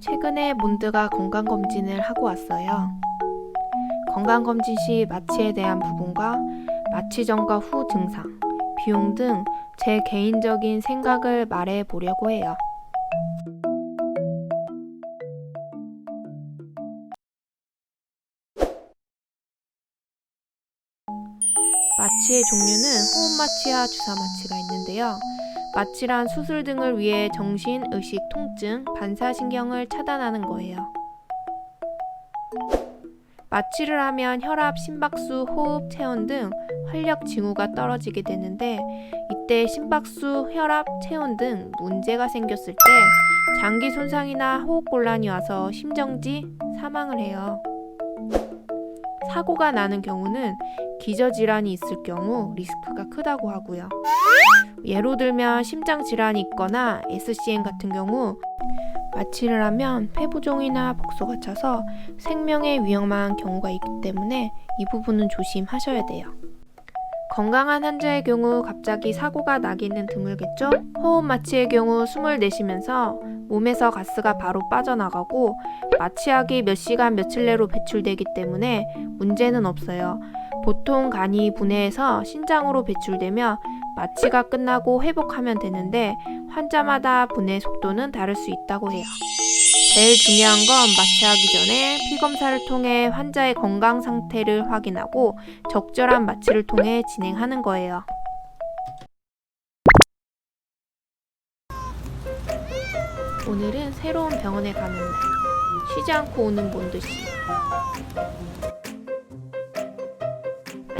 최근에 몬드가 건강검진을 하고 왔어요. 건강검진 시 마취에 대한 부분과 마취 전과 후 증상, 비용 등 제 개인적인 생각을 말해 보려고 해요. 마취의 종류는 호흡 마취와 주사 마취가 있는데요. 마취란 수술 등을 위해 정신, 의식, 통증, 반사신경을 차단하는 거예요. 마취를 하면 혈압, 심박수, 호흡, 체온 등 활력 징후가 떨어지게 되는데 이때 심박수, 혈압, 체온 등 문제가 생겼을 때 장기 손상이나 호흡곤란이 와서 심정지, 사망을 해요. 사고가 나는 경우는 기저질환이 있을 경우 리스크가 크다고 하고요. 예로 들면 심장질환이 있거나 SCM 같은 경우 마취를 하면 폐부종이나 복소가 차서 생명에 위험한 경우가 있기 때문에 이 부분은 조심하셔야 돼요. 건강한 환자의 경우 갑자기 사고가 나기는 드물겠죠? 호흡 마취의 경우 숨을 내쉬면서 몸에서 가스가 바로 빠져나가고 마취약이 몇 시간 며칠 내로 배출되기 때문에 문제는 없어요. 보통 간이 분해해서 신장으로 배출되며 마취가 끝나고 회복하면 되는데 환자마다 분해 속도는 다를 수 있다고 해요. 제일 중요한 건 마취하기 전에 피검사를 통해 환자의 건강 상태를 확인하고 적절한 마취를 통해 진행하는 거예요. 오늘은 새로운 병원에 가는 날. 쉬지 않고 오는 몬드씨.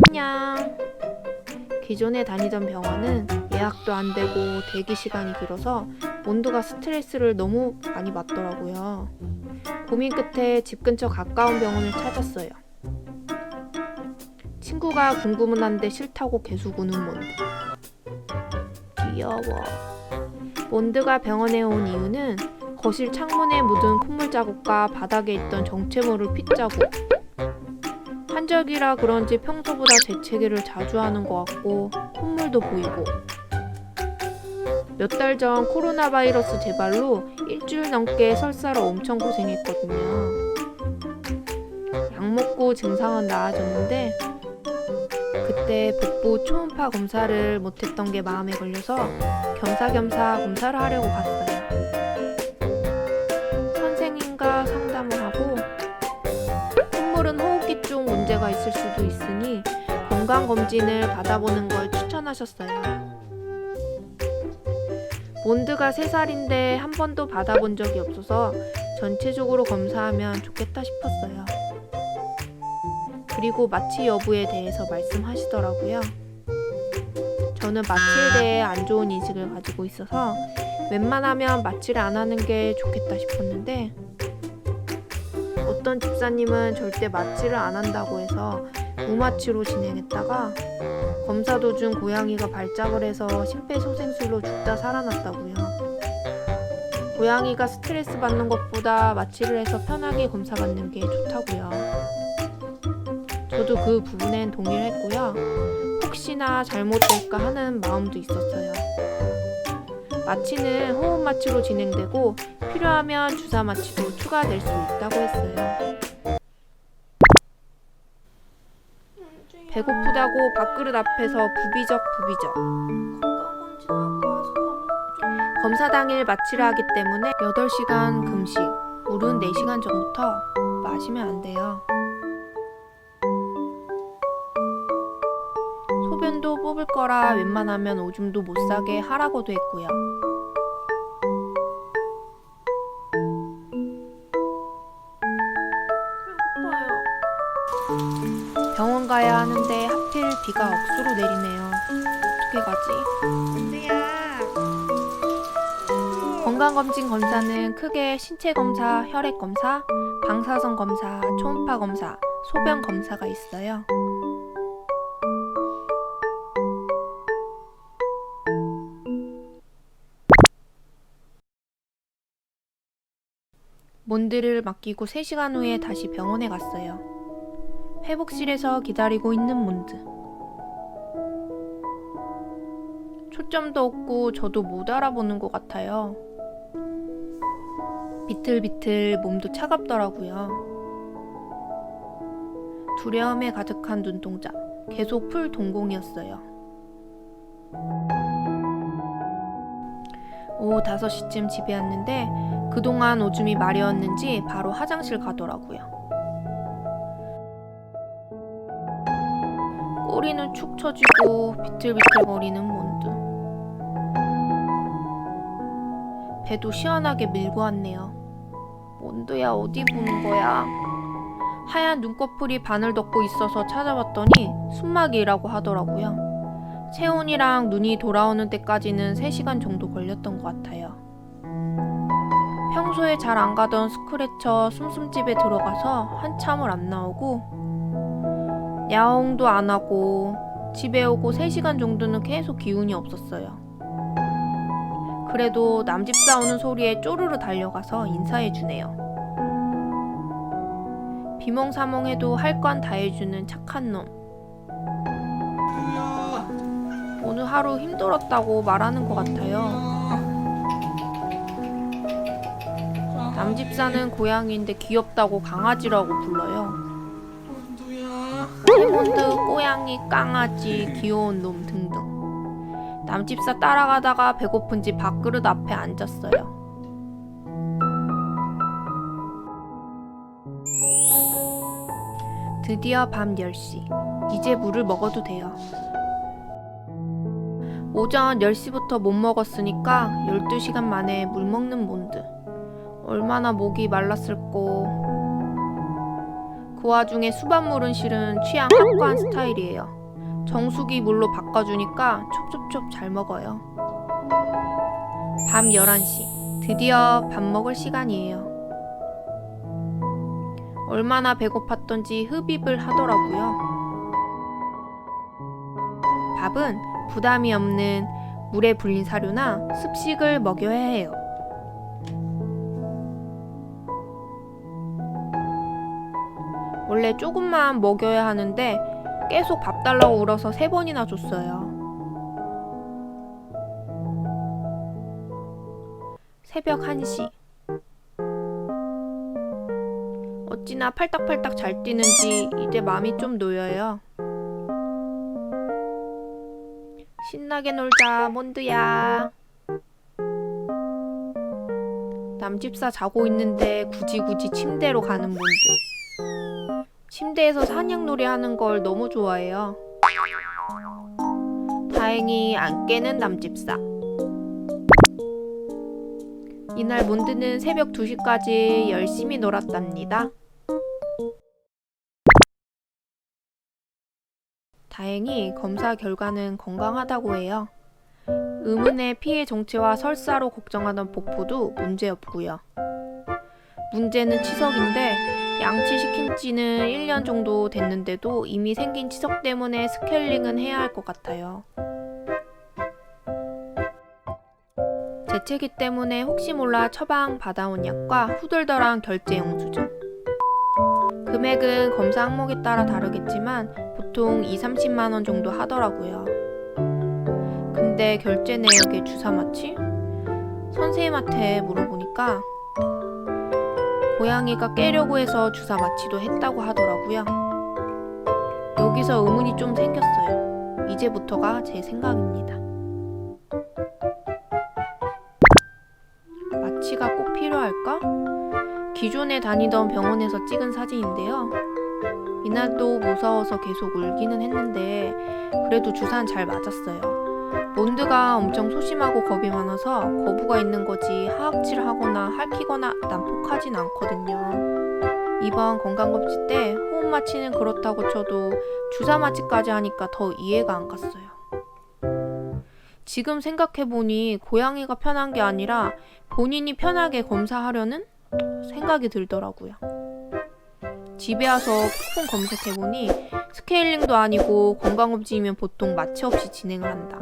안녕. 기존에 다니던 병원은 예약도 안 되고 대기 시간이 길어서 몬드가 스트레스를 너무 많이 받더라고요. 고민 끝에 집 근처 가까운 병원을 찾았어요. 친구가 궁금은 한데 싫다고 계속 우는 몬드. 귀여워. 몬드가 병원에 온 이유는 거실 창문에 묻은 콧물 자국과 바닥에 있던 정체모를 핏자국. 환절기라 그런지 평소보다 재채기를 자주 하는 것 같고 콧물도 보이고 몇 달 전 코로나 바이러스 재발로 일주일 넘게 설사로 엄청 고생했거든요. 약 먹고 증상은 나아졌는데 그때 복부 초음파 검사를 못했던 게 마음에 걸려서 겸사겸사 검사를 하려고 갔어요. 선생님과 상담을 하고 콧물은 호흡기 쪽 문제가 있을 수도 있으니 건강검진을 받아보는 걸 추천하셨어요. 몬드가 3살인데 한 번도 받아본 적이 없어서 전체적으로 검사하면 좋겠다 싶었어요. 그리고 마취 여부에 대해서 말씀하시더라고요. 저는 마취에 대해 안 좋은 인식을 가지고 있어서 웬만하면 마취를 안 하는 게 좋겠다 싶었는데 어떤 집사님은 절대 마취를 안 한다고 해서 무마취로 진행했다가 검사 도중 고양이가 발작을 해서 심폐소생술로 죽다 살아났다고요. 고양이가 스트레스 받는 것보다 마취를 해서 편하게 검사 받는 게 좋다고요. 저도 그 부분엔 동의를 했고요. 혹시나 잘못될까 하는 마음도 있었어요. 마취는 호흡 마취로 진행되고 필요하면 주사 마취도 추가될 수 있다고 했어요. 배고프다고 밥그릇 앞에서 부비적. 검사 당일 마취를 하기 때문에 8시간 금식, 물은 4시간 전부터 마시면 안 돼요. 소변도 뽑을 거라 웬만하면 오줌도 못 싸게 하라고도 했고요. 병원 가야 하는데 하필 비가 억수로 내리네요. 어떻게 가지? 건강검진 검사는 크게 신체검사, 혈액검사, 방사선 검사, 초음파 검사, 소변 검사가 있어요. 몬드를 맡기고 3시간 후에 다시 병원에 갔어요. 회복실에서 기다리고 있는 몬드. 초점도 없고 저도 못 알아보는 것 같아요. 비틀비틀 몸도 차갑더라고요. 두려움에 가득한 눈동자, 계속 풀 동공이었어요. 오후 5시쯤 집에 왔는데 그동안 오줌이 마려웠는지 바로 화장실 가더라고요. 꼬리는 축 처지고 비틀비틀거리는 몬드. 배도 시원하게 밀고 왔네요. 몬드야, 어디 보는 거야? 하얀 눈꺼풀이 바늘 덮고 있어서 찾아봤더니 순막이라고 하더라고요. 체온이랑 눈이 돌아오는 때까지는 3시간 정도 걸렸던 것 같아요. 평소에 잘 안 가던 스크래처 숨숨집에 들어가서 한참을 안 나오고 야옹도 안 하고 집에 오고 3시간 정도는 계속 기운이 없었어요. 그래도 남집사 오는 소리에 쪼르르 달려가서 인사해주네요. 비몽사몽해도 할 건 다 해주는 착한 놈. 오늘 하루 힘들었다고 말하는 것 같아요. 남집사는 고양이인데 귀엽다고 강아지라고 불러요. 몬드, 꼬양이, 깡아지, 귀여운 놈 등등. 남집사 따라가다가 배고픈지 밥그릇 앞에 앉았어요. 드디어 밤 10시. 이제 물을 먹어도 돼요. 오전 10시부터 못 먹었으니까 12시간 만에 물 먹는 몬드. 얼마나 목이 말랐을꼬. 그 와중에 수돗물은 실은 취향 확고한 스타일이에요. 정수기 물로 바꿔주니까 촉촉촉 잘 먹어요. 밤 11시. 드디어 밥 먹을 시간이에요. 얼마나 배고팠던지 흡입을 하더라고요. 밥은 부담이 없는 물에 불린 사료나 습식을 먹여야 해요. 원래 조금만 먹여야 하는데 계속 밥 달라고 울어서 3번이나 줬어요. 새벽 1시. 어찌나 팔딱팔딱 잘 뛰는지 이제 마음이 좀 놓여요. 신나게 놀자, 몬드야. 남집사 자고 있는데 굳이 침대로 가는 몬드. 침대에서 사냥놀이 하는 걸 너무 좋아해요. 다행히 안 깨는 남집사. 이날 몬드는 새벽 2시까지 열심히 놀았답니다. 다행히 검사 결과는 건강하다고 해요. 의문의 피해 정체와 설사로 걱정하던 복부도 문제없고요. 문제는 치석인데 양치시킨 지는 1년 정도 됐는데도 이미 생긴 치석 때문에 스케일링은 해야 할 것 같아요. 재채기 때문에 혹시 몰라 처방 받아온 약과 후덜덜한 결제 영수증. 금액은 검사 항목에 따라 다르겠지만 보통 2-30만 원 정도 하더라고요. 근데 결제 내역에 주사 마취? 선생님한테 물어보니까 고양이가 깨려고 해서 주사 마취도 했다고 하더라고요. 여기서 의문이 좀 생겼어요. 이제부터가 제 생각입니다. 마취가 꼭 필요할까? 기존에 다니던 병원에서 찍은 사진인데요. 이날도 무서워서 계속 울기는 했는데 그래도 주사는 잘 맞았어요. 몬드가 엄청 소심하고 겁이 많아서 거부가 있는 거지 하악질 하거나 핥히거나 난폭하진 않거든요. 이번 건강검진 때 호흡 마취는 그렇다고 쳐도 주사 마취까지 하니까 더 이해가 안 갔어요. 지금 생각해보니 고양이가 편한 게 아니라 본인이 편하게 검사하려는 생각이 들더라고요. 집에 와서 푹 검색해보니 스케일링도 아니고 건강검진이면 보통 마취 없이 진행을 한다.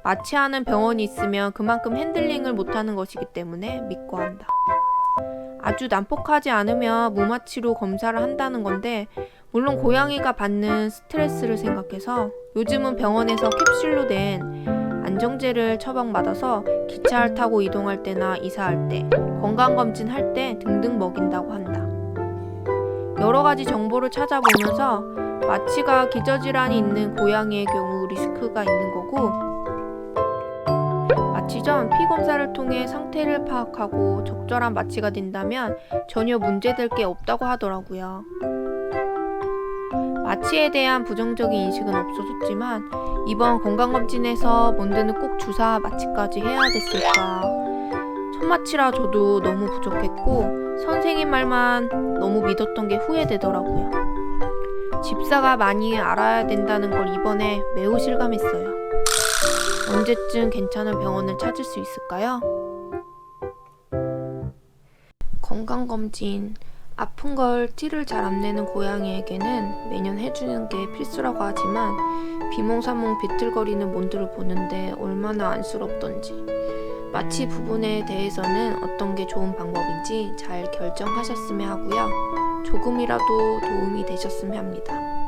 마취하는 병원이 있으면 그만큼 핸들링을 못하는 것이기 때문에 믿고 한다. 아주 난폭하지 않으면 무마취로 검사를 한다는 건데 물론 고양이가 받는 스트레스를 생각해서 요즘은 병원에서 캡슐로 된 진정제를 처방받아서 기차를 타고 이동할 때나 이사할 때, 건강검진할 때 등등 먹인다고 한다. 여러 가지 정보를 찾아보면서 마취가 기저질환이 있는 고양이의 경우 리스크가 있는 거고, 마취 전 피 검사를 통해 상태를 파악하고 적절한 마취가 된다면 전혀 문제될 게 없다고 하더라고요. 마취에 대한 부정적인 인식은 없어졌지만 이번 건강검진에서 몬드는 꼭 주사 마취까지 해야 됐을까? 첫 마취라 저도 너무 부족했고 선생님 말만 너무 믿었던 게 후회되더라고요. 집사가 많이 알아야 된다는 걸 이번에 매우 실감했어요. 언제쯤 괜찮은 병원을 찾을 수 있을까요? 건강검진. 아픈 걸 티를 잘 안 내는 고양이에게는 매년 해주는 게 필수라고 하지만 비몽사몽 비틀거리는 몬드를 보는데 얼마나 안쓰럽던지. 마취 부분에 대해서는 어떤 게 좋은 방법인지 잘 결정하셨으면 하고요. 조금이라도 도움이 되셨으면 합니다.